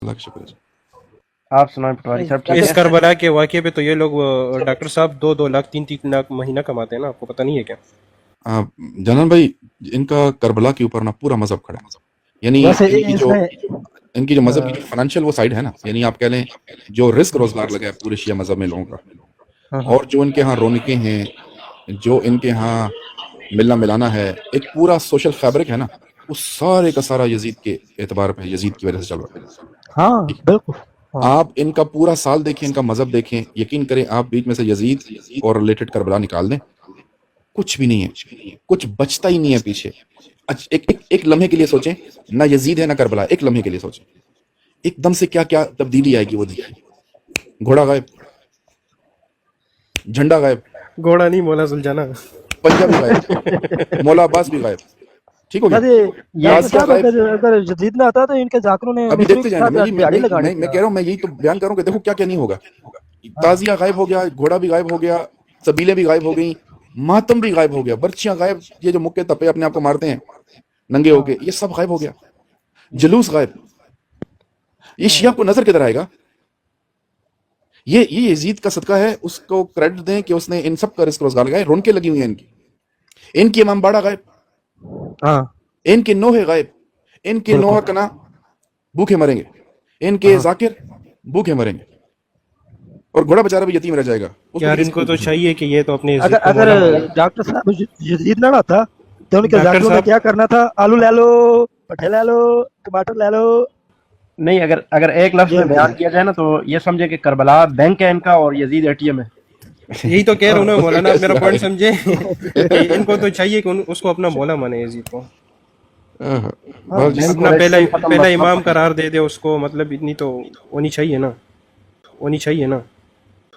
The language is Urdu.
اللہ کا شکر ہے۔ آپ سنائیں پٹواری صاحب ٹھیک اس ہے؟ کربلا کے واقعے پہ تو یہ لوگ ڈاکٹر صاحب 2-2 لاکھ 3-3 لاکھ مہینہ کماتے ہیں نا، آپ کو پتہ نہیں ہے کیا؟ جنرل بھائی ان کا کربلا کے اوپر نا پورا مذہب کھڑا ہے، یعنی ویسے ان کی جو مذہب کی فائنینشیل وہ سائڈ ہے نا، یعنی آپ کہہ لیں جو رزق روزگار لگا ہے پورے شیعہ مذہب میں لوگوں کا، اور جو ان کے ہاں رونقیں ہیں، جو ان کے ہاں ملنا ملانا ہے، ایک پورا سوشل فیبرک ہے نا، وہ سارے کا سارا یزید کے اعتبار پہ، یزید کی وجہ سے چل رہا ہے۔ ہاں بالکل، آپ ان کا پورا سال دیکھیں، ان کا مذہب دیکھیں، یقین کریں آپ بیچ میں سے یزید اور ریلیٹڈ کربلا نکال دیں، کچھ بھی نہیں ہے، کچھ بچتا ہی نہیں ہے پیچھے۔ ایک لمحے کے لیے سوچیں، نہ یزید ہے نہ کربلا، ایک لمحے کے لیے سوچیں، ایک دم سے کیا کیا تبدیلی آئے گی وہ دیکھیں۔ گھوڑا غائب، جھنڈا غائب، گھوڑا نہیں، مولا زلجانہ، پنجہ بھی غائب، مولا عباس بھی غائب، ٹھیک ہو گیا، ڈاکٹر صاحب اگر جدید نہ آتا تو ان کے ذاکروں نے ابھی دیکھتے جائیں گے۔ میں میں کہہ رہا ہوں، میں یہی تو بیان کروں کہ دیکھو کیا کیا نہیں ہوگا۔ تازیہ غائب ہو گیا، گھوڑا بھی غائب ہو گیا، سبیلیں بھی غائب ہو گئیں، ماتم بھی غائب ہو گیا، برچیاں غائب، یہ جو مکے تپے اپنے آپ کو مارتے ہیں ننگے ہو کے، یہ سب غائب ہو گیا، جلوس غائب۔ یہ شیعہ کو نظر کدھر آئے گا؟ یہ یزید کا صدقہ ہے، اس کو کریڈٹ دیں کہ اس نے ان سب کا رزق روزگار لگایا۔ رونقیں لگی ہوئی ہیں ان کی امام باڑہ غائب، ان کے نوحے غائب، ان کے نوحہ کنا بھوکے مریں گے، ان کے ذاکر بھوکے مریں گے، اور گھوڑا بیچارہ بھی یتیم رہ جائے گا۔ یار ان کو تو چاہیے کہ یہ تو اپنے اگر ڈاکٹر صاحب جدید نہ آتا تو ان کے ڈاکٹر ذاکروں نے صاحب کیا کرنا تھا؟ آلو لے لو، پٹھے لے لو، ٹماٹر لے لو۔ نہیں، اگر ایک لفظ میں بیان کیا جائے نا تو یہ سمجھے کہ کربلا بینک ہے ان کا اور یزید ATM ہے۔ یہی تو کہہ رہا ہوں نا مولانا، آپ میرا پوائنٹ سمجھے کہ ان کو تو چاہیے کہ اس کو اپنا مولا مانے یزید کو، اپنا پہلا امام قرار دے دے اس کو، مطلب اتنی تو ہونی چاہیے نا،